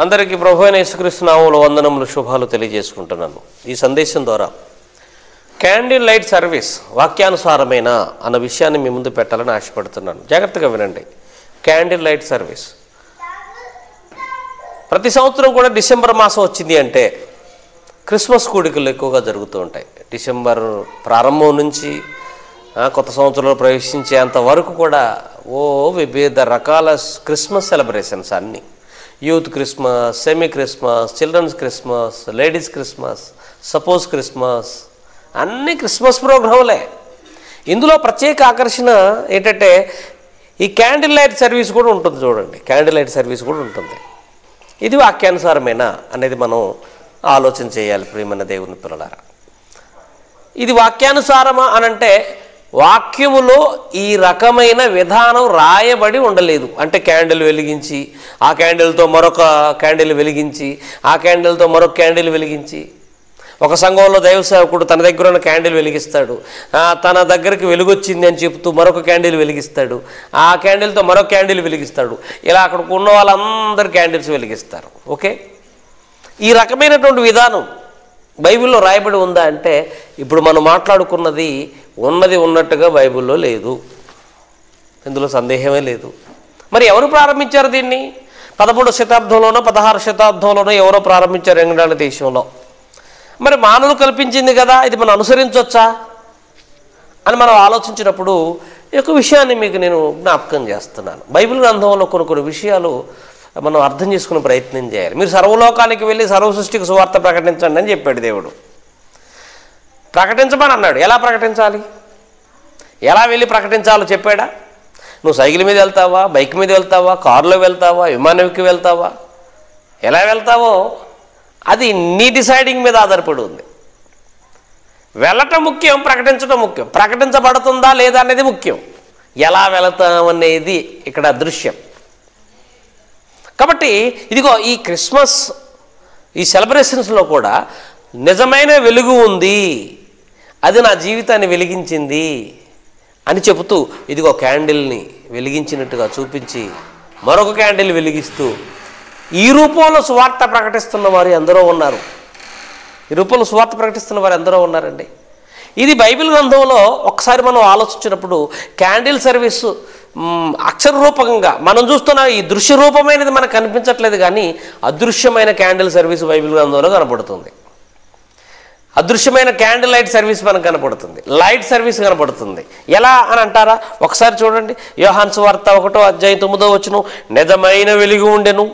అందరికీ ప్రభువైన యేసుక్రీస్తు నామములో వందనములు శుభాలు తెలియజేసుకుంటున్నాను. ఈ సందేశం ద్వారా క్యాండిల్ లైట్ సర్వీస్ వాక్యానుసారమైన అన్న విషయాన్ని మీ ముందు పెట్టాలని ఆశపడుతున్నాను. జాగ్రత్తగా వినండి. క్యాండిల్ లైట్ సర్వీస్ ప్రతి సంవత్సరం కూడా డిసెంబర్ మాసం వచ్చింది అంటే క్రిస్మస్ కూడికలు ఎక్కువగా జరుగుతూ ఉంటాయి. డిసెంబర్ ప్రారంభం నుంచి కొత్త సంవత్సరంలో ప్రవేశించేంత వరకు కూడా వివిధ రకాల క్రిస్మస్ సెలబ్రేషన్స్ అన్నీ, youth Christmas, semi Christmas, children's Christmas, ladies Christmas, suppose Christmas, అన్ని క్రిస్మస్ ప్రోగ్రాంలే. ఇందులో ప్రత్యేక ఆకర్షణ ఏంటంటే ఈ క్యాండిల్ లైట్ సర్వీస్ కూడా ఉంటుంది. చూడండి, క్యాండిల్ లైట్ సర్వీస్ కూడా ఉంటుంది. ఇది వాక్యానుసారమేనా అనేది మనం ఆలోచన చేయాలి. ప్రియమైన దేవుని పిల్లలారా, ఇది వాక్యానుసారమా అనంటే వాక్యములో ఈ రకమైన విధానం రాయబడి ఉండలేదు. అంటే క్యాండిల్ వెలిగించి ఆ క్యాండిల్తో మరొక క్యాండిల్ వెలిగించి ఆ క్యాండిల్తో మరొక క్యాండిల్ వెలిగించి, ఒక సంఘంలో దైవ సేవకుడు తన దగ్గర ఉన్న క్యాండిల్ వెలిగిస్తాడు, తన దగ్గరికి వెలుగొచ్చింది అని చెప్తూ మరొక క్యాండిల్ వెలిగిస్తాడు, ఆ క్యాండిల్తో మరొక క్యాండిల్ వెలిగిస్తాడు. ఇలా అక్కడికి ఉన్న వాళ్ళందరూ క్యాండిల్స్ వెలిగిస్తారు. ఓకే, ఈ రకమైనటువంటి విధానం బైబిల్లో రాయబడి ఉందా అంటే ఇప్పుడు మనం మాట్లాడుకున్నది ఉన్నది ఉన్నట్టుగా బైబిల్లో లేదు. ఇందులో సందేహమే లేదు. మరి ఎవరు ప్రారంభించారు దీన్ని? 11వ శతాబ్దంలోనో 16వ శతాబ్దంలోనో ఎవరో ప్రారంభించారు ఇంగ్లాండ్ దేశంలో. మరి మానవులు కల్పించింది కదా, ఇది మనం అనుసరించవచ్చా అని మనం ఆలోచించినప్పుడు ఈ యొక్క విషయాన్ని మీకు నేను జ్ఞాపకం చేస్తున్నాను. బైబిల్ గ్రంథంలో కొన్ని విషయాలు మనం అర్థం చేసుకునే ప్రయత్నం చేయాలి. మీరు సర్వలోకానికి వెళ్ళి సర్వ సృష్టికి సువార్త ప్రకటించండి అని చెప్పాడు దేవుడు. ప్రకటించమని అన్నాడు. ఎలా ప్రకటించాలి, ఎలా వెళ్ళి ప్రకటించాలో చెప్పాడా? నువ్వు సైకిల్ మీద వెళ్తావా, బైక్ మీద వెళ్తావా, కారులో వెళ్తావా, విమానంకి వెళ్తావా, ఎలా వెళ్తావో అది నీ డిసైడింగ్ మీద ఆధారపడి ఉంది. వెళ్ళటం ముఖ్యం, ప్రకటించడం ముఖ్యం. ప్రకటించబడుతుందా లేదా అనేది ముఖ్యం. ఎలా వెళతామనేది ఇక్కడ దృశ్యం. కాబట్టి ఇదిగో ఈ క్రిస్మస్ ఈ సెలబ్రేషన్స్లో కూడా నిజమైన వెలుగు ఉంది, అది నా జీవితాన్ని వెలిగించింది అని చెబుతూ ఇదిగో క్యాండిల్ని వెలిగించినట్టుగా చూపించి మరొక క్యాండిల్ వెలిగిస్తూ ఈ రూపంలో సువార్త ప్రకటిస్తున్న వారు ఎందరో ఉన్నారు. ఈ రూపంలో సువార్త ప్రకటిస్తున్న వారు ఎందరో ఉన్నారండి. ఇది బైబిల్ గ్రంథంలో ఒకసారి మనం ఆలోచించినప్పుడు క్యాండిల్ సర్వీసు అక్షర రూపకంగా మనం చూస్తున్న ఈ దృశ్య రూపమైనది మనకు కనిపించట్లేదు, కానీ అదృశ్యమైన క్యాండిల్ సర్వీస్ బైబిల్ గ్రంథంలో కనపడుతుంది. అదృశ్యమైన క్యాండిల్ లైట్ సర్వీస్ మనకు కనపడుతుంది, లైట్ సర్వీస్ కనపడుతుంది. ఎలా అని అంటారా? ఒకసారి చూడండి, యోహాను సువార్త 1వ అధ్యాయం 9వ వచనం, నిజమైన వెలుగు ఉండెను,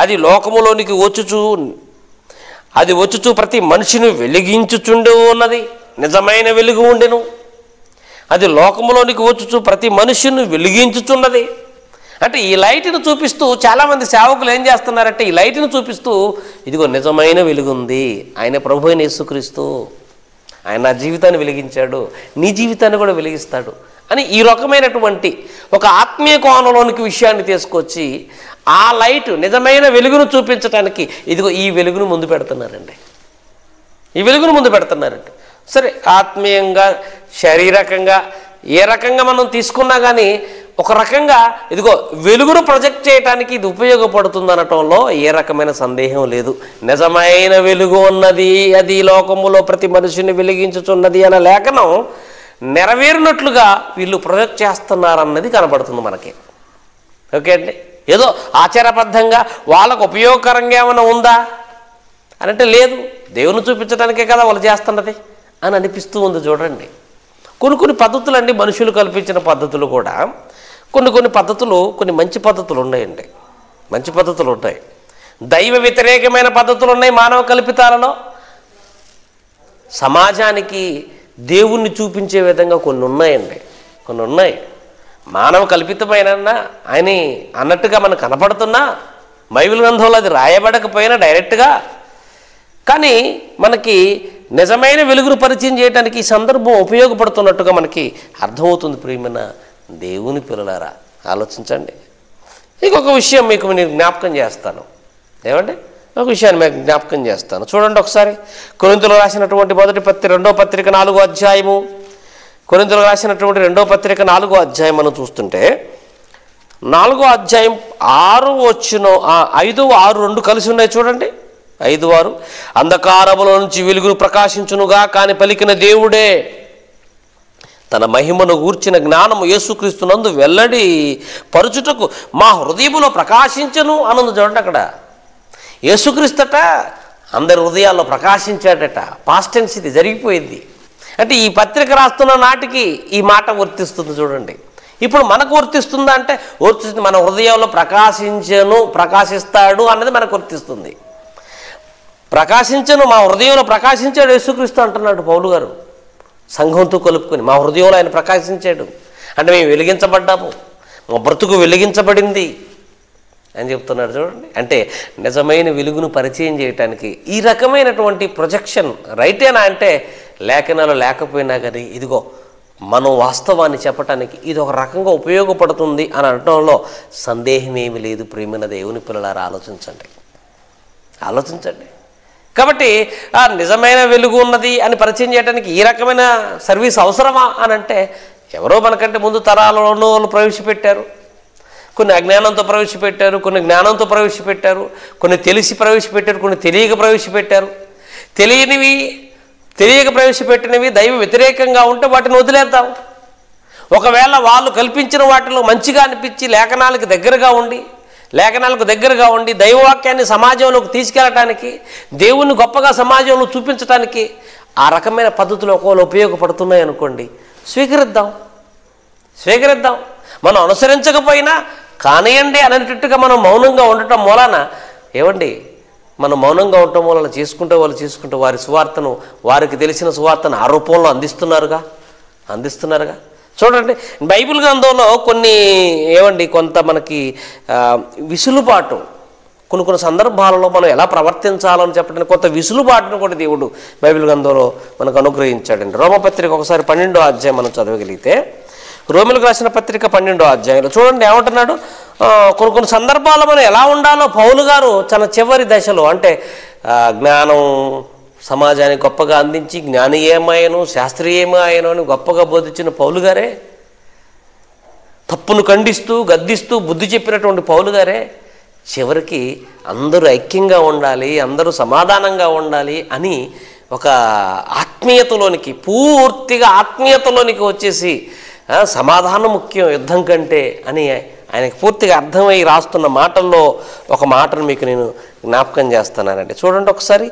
అది లోకములోనికి వచ్చుచు ప్రతి మనిషిని వెలిగించుచుండు ఉన్నది. నిజమైన వెలుగు ఉండెను, అది లోకములోనికి వచ్చుచు ప్రతి మనుషుని వెలిగించుచున్నది. అంటే ఈ లైట్ను చూపిస్తూ చాలామంది సేవకులు ఏం చేస్తున్నారంటే ఈ లైట్ను చూపిస్తూ ఇదిగో నిజమైన వెలుగుంది, ఆయన ప్రభు అయిన యేసుక్రీస్తు, ఆయన నా జీవితాన్ని వెలిగించాడు, నీ జీవితాన్ని కూడా వెలిగిస్తాడు అని ఈ రకమైనటువంటి ఒక ఆత్మీయ కోణంలోనికి విషయాన్ని తీసుకొచ్చి ఆ లైట్ నిజమైన వెలుగును చూపించడానికి ఇదిగో ఈ వెలుగును ముందు పెడుతున్నారండి. ఈ వెలుగును ముందు పెడుతున్నారండి. సరే, ఆత్మీయంగా శారీరకంగా ఏ రకంగా మనం తీసుకున్నా కానీ ఒక రకంగా ఇదిగో వెలుగును ప్రొజెక్ట్ చేయడానికి ఇది ఉపయోగపడుతుంది అనటంలో ఏ రకమైన సందేహం లేదు. నిజమైన వెలుగు ఉన్నది, అది లోకములో ప్రతి మనిషిని వెలిగించుచున్నది అనే లేఖనం నెరవేరినట్లుగా వీళ్ళు ప్రొజెక్ట్ చేస్తున్నారన్నది కనబడుతుంది మనకి. ఓకే అండి, ఏదో ఆచారబద్ధంగా వాళ్ళకు ఉపయోగకరంగా ఏమైనా ఉందా అని అంటే లేదు, దేవుని చూపించడానికే కదా వాళ్ళు చేస్తున్నది అని అనిపిస్తూ ఉంది. చూడండి, కొన్ని పద్ధతులు అండి, మనుషులు కల్పించిన పద్ధతులు కూడా కొన్ని పద్ధతులు, కొన్ని మంచి పద్ధతులు ఉన్నాయండి. మంచి పద్ధతులు ఉంటాయి, దైవ వ్యతిరేకమైన పద్ధతులు ఉన్నాయి. మానవ కల్పితాలలో సమాజానికి దేవుణ్ణి చూపించే విధంగా కొన్ని ఉన్నాయండి, కొన్ని ఉన్నాయి. మానవ కల్పితమైన ఆయన అన్నట్టుగా మనకు కనపడుతున్నా బైబిల్ గ్రంథంలో అది రాయబడకపోయినా డైరెక్ట్గా, కానీ మనకి నిజమైన వెలుగును పరిచయం చేయడానికి ఈ సందర్భం ఉపయోగపడుతున్నట్టుగా మనకి అర్థమవుతుంది. ప్రియమైన దేవుని పిల్లలారా, ఆలోచించండి. ఇంకొక విషయం మీకు నేను జ్ఞాపకం చేస్తాను. ఏమంటే ఒక విషయాన్ని మీకు జ్ఞాపకం చేస్తాను. చూడండి ఒకసారి, కొరింథీయులకు రాసినటువంటి 2వ పత్రిక 4వ అధ్యాయము, కొరింథీయులకు రాసినటువంటి 2వ పత్రిక 4వ అధ్యాయం మనం చూస్తుంటే 4వ అధ్యాయం 6వ వచనం 5, 6, 2 కలిసి ఉన్నాయి చూడండి. 5, 6 అంధకారములో నుంచి వెలుగును ప్రకాశించునుగా కాని పలికిన దేవుడే తన మహిమను గూర్చిన జ్ఞానము యేసుక్రీస్తునందు వెల్లడి పరుచుటకు మా హృదయములో ప్రకాశించను అన్నది చూడండి. అక్కడ యేసుక్రీస్తుట అందరి హృదయాల్లో ప్రకాశించాడట. పాస్ట్ టెన్స్, ఇది జరిగిపోయింది. అంటే ఈ పత్రిక రాస్తున్న నాటికి ఈ మాట వర్తిస్తుంది చూడండి. ఇప్పుడు మనకు వర్తిస్తుందా అంటే వర్తిస్తుంది. మన హృదయంలో ప్రకాశిస్తాడు అన్నది మనకు వర్తిస్తుంది. ప్రకాశించను, మా హృదయంలో ప్రకాశించాడు యేసుక్రీస్తు అంటున్నాడు పౌలు గారు సంఘంతో కలుపుకొని. మా హృదయంలో ఆయన ప్రకాశించాడు అంటే మేము వెలిగించబడ్డాము, మా బ్రతుకు వెలిగించబడింది అని చెప్తున్నాడు చూడండి. అంటే నిజమైన వెలుగును పరిచయం చేయటానికి ఈ రకమైనటువంటి ప్రొజెక్షన్ రైటేనా అంటే లేఖనాలు లేకపోయినా కానీ ఇదిగో మనం వాస్తవాన్ని చెప్పటానికి ఇది ఒక రకంగా ఉపయోగపడుతుంది అని అనడంలో సందేహం ఏమీ లేదు. ప్రియమైన దేవుని పిల్లలారా, ఆలోచించండి. కాబట్టి నిజమైన వెలుగు ఉన్నది అని పరిచయం చేయడానికి ఈ రకమైన సర్వీస్ అవసరమా అని అంటే ఎవరో మనకంటే ముందు తరాలలో వాళ్ళు ప్రవేశపెట్టారు. కొన్ని అజ్ఞానంతో ప్రవేశపెట్టారు, కొన్ని జ్ఞానంతో ప్రవేశపెట్టారు, కొన్ని తెలిసి ప్రవేశపెట్టారు, కొన్ని తెలియక ప్రవేశపెట్టారు. తెలియక ప్రవేశపెట్టినవి దైవ వ్యతిరేకంగా ఉంటే వాటిని వదిలేద్దాం. ఒకవేళ వాళ్ళు కల్పించిన వాటిలో మంచిగా అనిపించి లేఖనాలకు దగ్గరగా ఉండి దైవవాక్యాన్ని సమాజంలోకి తీసుకెళ్ళటానికి, దేవుణ్ణి గొప్పగా సమాజంలో చూపించడానికి ఆ రకమైన పద్ధతులు ఒకవేళ ఉపయోగపడుతున్నాయి అనుకోండి, స్వీకరిద్దాం. మనం అనుసరించకపోయినా కానియండి అనేటట్టుగా మనం మౌనంగా ఉండటం మూలాన మనం మౌనంగా ఉండటం వల్ల వాళ్ళు చేసుకుంటూ వారి సువార్తను, వారికి తెలిసిన సువార్తను ఆ రూపంలో అందిస్తున్నారుగా. చూడండి, బైబిల్ గ్రంథంలో కొంత మనకి విసులుబాటు, కొన్ని సందర్భాలలో మనం ఎలా ప్రవర్తించాలని చెప్పడానికి కొంత విసులుబాటును కూడా దేవుడు బైబిల్ గ్రంథంలో మనకు అనుగ్రహించాడండి. రోమపత్రిక ఒకసారి 12వ అధ్యాయం మనం చదవగలిగితే, రోమిలకు రాసిన పత్రిక 12వ అధ్యాయంలో చూడండి ఏమంటున్నాడు. కొన్ని సందర్భాల్లో మనం ఎలా ఉండాలో పౌలు గారు తన చివరి దశలో, అంటే జ్ఞానం సమాజానికి గొప్పగా అందించి జ్ఞాని ఏమాయను శాస్త్రీయమాయను అని గొప్పగా బోధించిన పౌలు గారే, తప్పును ఖండిస్తూ గద్దిస్తూ బుద్ధి చెప్పినటువంటి పౌలు గారే చివరికి అందరూ ఐక్యంగా ఉండాలి, అందరూ సమాధానంగా ఉండాలి అని ఒక పూర్తిగా ఆత్మీయతలోనికి వచ్చేసి సమాధానం ముఖ్యం యుద్ధం కంటే అని ఆయనకు పూర్తిగా అర్థమై రాస్తున్న మాటల్లో ఒక మాటను మీకు నేను జ్ఞాపకం చేస్తున్నానండి. చూడండి ఒకసారి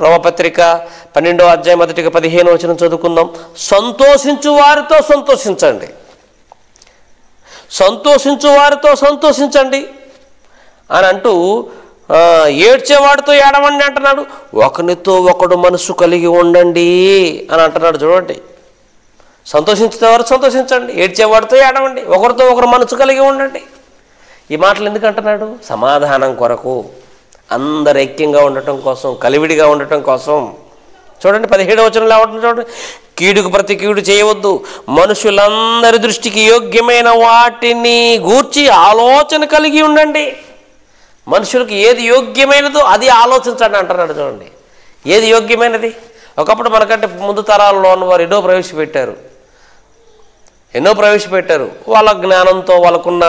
రోమపత్రిక 12వ అధ్యాయం 1-15 వచనం చదువుకుందాం. సంతోషించు వారితో సంతోషించండి అని అంటూ ఏడ్చేవాడితో ఏడవండి అంటున్నాడు. ఒకరితో ఒకడు మనసు కలిగి ఉండండి అని అంటున్నాడు చూడండి. సంతోషించేవారు సంతోషించండి, ఏడ్చేవాడితో ఏడవండి, ఒకరితో ఒకరు మనసు కలిగి ఉండండి. ఈ మాటలు ఎందుకు అంటున్నాడు? సమాధానం కొరకు, అందరు ఐక్యంగా ఉండటం కోసం, కలివిడిగా ఉండటం కోసం. చూడండి 17వ వచనంలో ఏమంటున్నాడు చూడండి. కీడుకు ప్రతి కీడు చేయవద్దు, మనుషులందరి దృష్టికి యోగ్యమైన వాటిని గూర్చి ఆలోచన కలిగి ఉండండి. మనుషులకు ఏది యోగ్యమైనదో అది ఆలోచించండి అంటున్నాడు చూడండి. ఏది యోగ్యమైనది? ఒకప్పుడు మనకంటే ముందు తరాల్లో ఉన్నవారు ఎన్నో ప్రవేశపెట్టారు. వాళ్ళ జ్ఞానంతో, వాళ్ళకున్న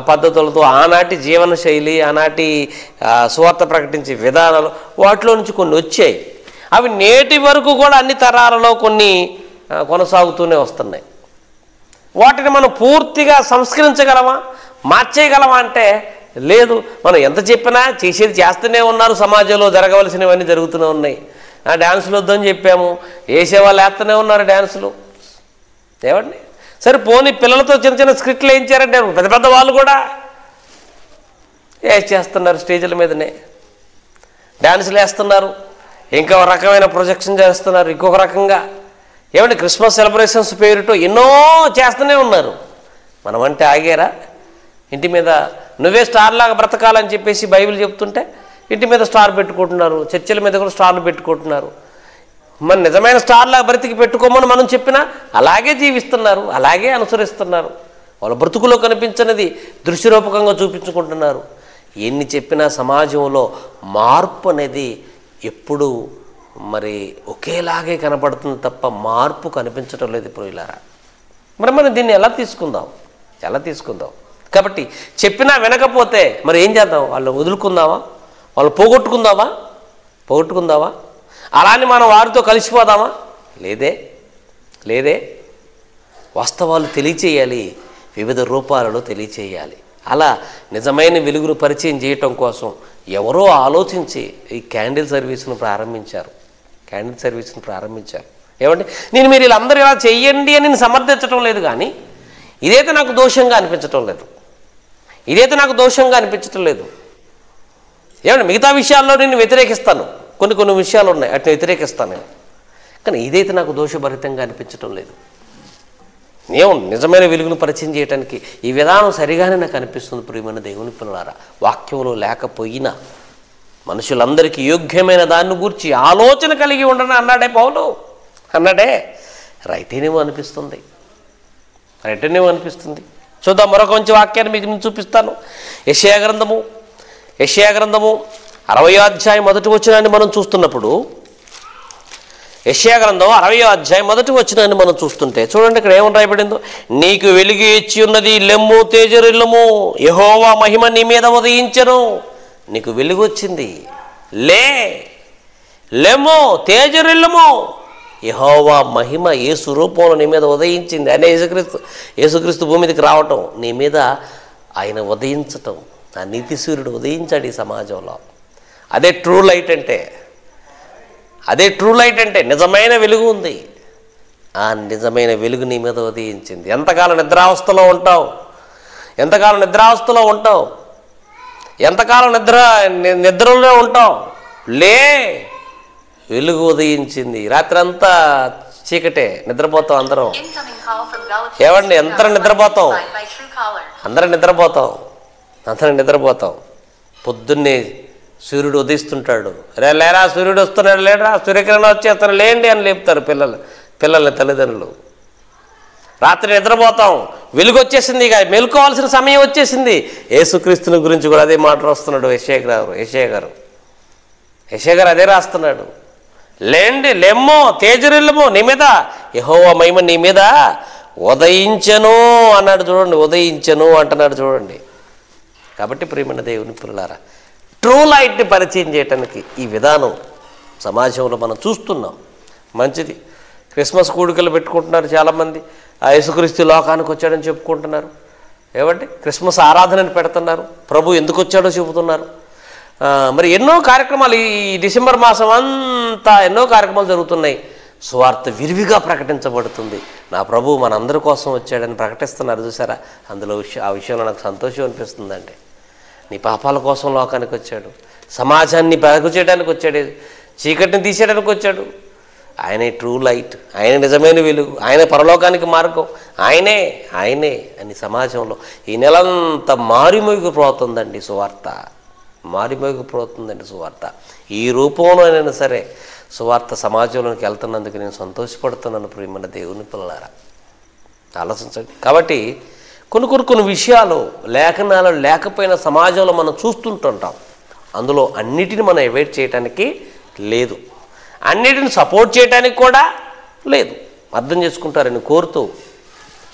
పద్ధతులతో, ఆనాటి జీవన శైలి, ఆనాటి సువార్త ప్రకటించే విధానాలు, వాటిలో నుంచి కొన్ని వచ్చాయి. అవి నేటి వరకు కూడా అన్ని తరాలలో కొన్ని కొనసాగుతూనే వస్తున్నాయి. వాటిని మనం పూర్తిగా సంస్కరించగలమా, మార్చేయగలమా అంటే లేదు. మనం ఎంత చెప్పినా చేసేది చేస్తూనే ఉన్నారు. సమాజంలో జరగవలసినవన్నీ జరుగుతూనే ఉన్నాయి. డ్యాన్సులు వద్దని చెప్పాము, వేసేవాళ్ళు వేస్తూనే ఉన్నారు డ్యాన్సులు. ఏమండి సరే పోనీ పిల్లలతో చిన్న స్క్రిప్ట్లు వేయించారంటే పెద్ద వాళ్ళు కూడా చేస్తున్నారు, స్టేజ్ల మీదనే డ్యాన్సులు వేస్తున్నారు, ఇంకా ఒక రకమైన ప్రొజెక్షన్ చేస్తున్నారు, ఇంకొక రకంగా. ఏమంటే క్రిస్మస్ సెలబ్రేషన్స్ పేరుతో ఎన్నో చేస్తూనే ఉన్నారు. మనమంటే ఆగారా? ఇంటి మీద నువ్వే స్టార్ లాగా బ్రతకాలని చెప్పేసి బైబిల్ చెప్తుంటే ఇంటి మీద స్టార్ పెట్టుకుంటున్నారు, చర్చిల మీద కూడా స్టార్లు పెట్టుకుంటున్నారు. మన నిజమైన స్టార్లా బ్రతికి పెట్టుకోమని మనం చెప్పినా అలాగే జీవిస్తున్నారు, అలాగే అనుసరిస్తున్నారు. వాళ్ళ బ్రతుకులో కనిపించనిది దృశ్యరూపకంగా చూపించుకుంటున్నారు. ఎన్ని చెప్పినా సమాజంలో మార్పు అనేది ఎప్పుడు ఒకేలాగే కనపడుతుంది తప్ప మార్పు కనిపించడం లేదు ప్రియులారా. మనం దీన్ని ఎలా తీసుకుందాం? కాబట్టి చెప్పినా వినకపోతే మరి ఏం చేద్దాం? వాళ్ళు వదులుకుందామా? వాళ్ళు పోగొట్టుకుందామా? అలానే మనం వారితో కలిసిపోదామా? లేదే. వాస్తవాలు తెలియచేయాలి, వివిధ రూపాలలో తెలియచేయాలి. అలా నిజమైన వెలుగును పరిచయం చేయటం కోసం ఎవరో ఆలోచించి ఈ క్యాండిల్ సర్వీస్ను ప్రారంభించారు. ఏమంటే మీరు వీళ్ళందరూ ఇలా చెయ్యండి అని నేను సమర్థించడం లేదు, కానీ ఇదైతే నాకు దోషంగా అనిపించటం లేదు. ఏమంటే మిగతా విషయాల్లో నేను వ్యతిరేకిస్తాను, కొన్ని విషయాలు ఉన్నాయి అట్లా వ్యతిరేకిస్తాను నేను, కానీ ఇదైతే నాకు దోషభరితంగా అనిపించటం లేదు. నేను నిజమైన వెలుగును పరిచయం చేయడానికి ఈ విధానం సరిగానే నాకు అనిపిస్తుంది. ప్రియమైన దేవుని పిల్లలారా, వాక్యంలో లేకపోయినా మనుషులందరికీ యోగ్యమైన దాన్ని గూర్చి ఆలోచన కలిగి ఉండని అన్నాడే పౌలు. రైటేనేమో అనిపిస్తుంది. చూద్దాం, మరొక మంచి వాక్యాన్ని మీకు నేను చూపిస్తాను. యెషయా గ్రంథము 60వ అధ్యాయం 1వ వచనాన్ని మనం చూస్తున్నప్పుడు, యెషయా గ్రంథం 60వ అధ్యాయం 1వ వచనాన్ని మనం చూస్తుంటే చూడండి, ఇక్కడ ఏమని రాయబడిందో. నీకు వెలుగు ఇచ్చి ఉన్నది, లెమ్ము తేజరిల్లుము, యెహోవా మహిమ నీ మీద ఉదయించెను. నీకు వెలుగు వచ్చింది, లెమ్ము తేజరిల్లుము, యెహోవా మహిమ యేసు రూపంలో నీ మీద ఉదయించింది. అనే యేసుక్రీస్తు భూమి మీదకి రావటం, నీ మీద ఆయన ఉదయించటం, ఆ నీతి సూర్యుడు ఉదయించాడు ఈ సమాజంలో. అదే ట్రూ లైట్ అంటే నిజమైన వెలుగు ఉంది. ఆ నిజమైన వెలుగు నీ మీద ఉదయించింది. ఎంతకాలం నిద్రావస్థలో ఉంటావు? ఎంతకాలం నిద్రలో ఉంటావు? వెలుగు ఉదయించింది. రాత్రి అంతా చీకటే, నిద్రపోతాం అందరం. ఏమండి, అందరం నిద్రపోతాం. పొద్దున్నే సూర్యుడు ఉదయిస్తుంటాడు. లేరా సూర్యుడు వస్తున్నాడు, లేరా సూర్యకిరణం వచ్చేస్తాను, లేండి అని లేపుతారు పిల్లల్ని తల్లిదండ్రులు. రాత్రి నిద్రపోతాం, వెలుగు వచ్చేసింది, ఇక మెలుకోవాల్సిన సమయం వచ్చేసింది. యేసుక్రీస్తుని గురించి కూడా అదే మాట రాస్తున్నాడు యెషయా గారు అదే రాస్తున్నాడు. లెమ్ము తేజరిల్లుము, నీ మీద యెహోవా మహిమ నీ మీద ఉదయించెను అన్నాడు. చూడండి, ఉదయించెను అంటున్నాడు చూడండి. కాబట్టి ప్రియమైన దేవుని పిల్లలారా, ట్రూ లైట్ని పరిచయం చేయడానికి ఈ విధానం సమాజంలో మనం చూస్తున్నాం. మంచిది. క్రిస్మస్ కూడికలు పెట్టుకుంటున్నారు చాలామంది. ఆ యేసుక్రీస్తు లోకానికి వచ్చాడని చెప్పుకుంటున్నారు. ఏమంటే క్రిస్మస్ ఆరాధనని పెడుతున్నారు, ప్రభు ఎందుకు వచ్చాడో చెబుతున్నారు. మరి ఎన్నో కార్యక్రమాలు ఈ డిసెంబర్ మాసం అంతా ఎన్నో కార్యక్రమాలు జరుగుతున్నాయి. సువార్త విరివిగా ప్రకటించబడుతుంది. నా ప్రభు మనందరి కోసం వచ్చాడని ప్రకటిస్తున్నారు. చూసారా, అందులో ఆ విషయంలో నాకు సంతోషం అనిపిస్తుందండి. నీ పాపాల కోసం లోకానికి వచ్చాడు, సమాజాన్ని బాగు చేయడానికి వచ్చాడు, చీకటిని తీసేయడానికి వచ్చాడు. ఆయనే ట్రూ లైట్, ఆయన నిజమైన వెలుగు, ఆయన పరలోకానికి మార్గం, ఆయనే అని సమాజంలో ఈ నెలంతా మారిమోగిపోతుందండి సువార్త. ఈ రూపంలోనైనా సరే సువార్త సమాజంలోకి వెళ్తున్నందుకు నేను సంతోషపడుతున్నాను. ప్రియమైన దేవుని పిల్లలారా, ఆలోచించండి. కాబట్టి కొన్ని విషయాలు లేఖనాలు లేకపోయిన సమాజంలో మనం చూస్తుంటుంటాం. అందులో అన్నిటిని మనం అవాయిడ్ చేయడానికి లేదు, అన్నిటిని సపోర్ట్ చేయడానికి కూడా లేదు. అర్థం చేసుకుంటారని కోరుతూ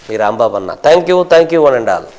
మీ రాంబాబు అన్న. థ్యాంక్ యూ అని అండాలి.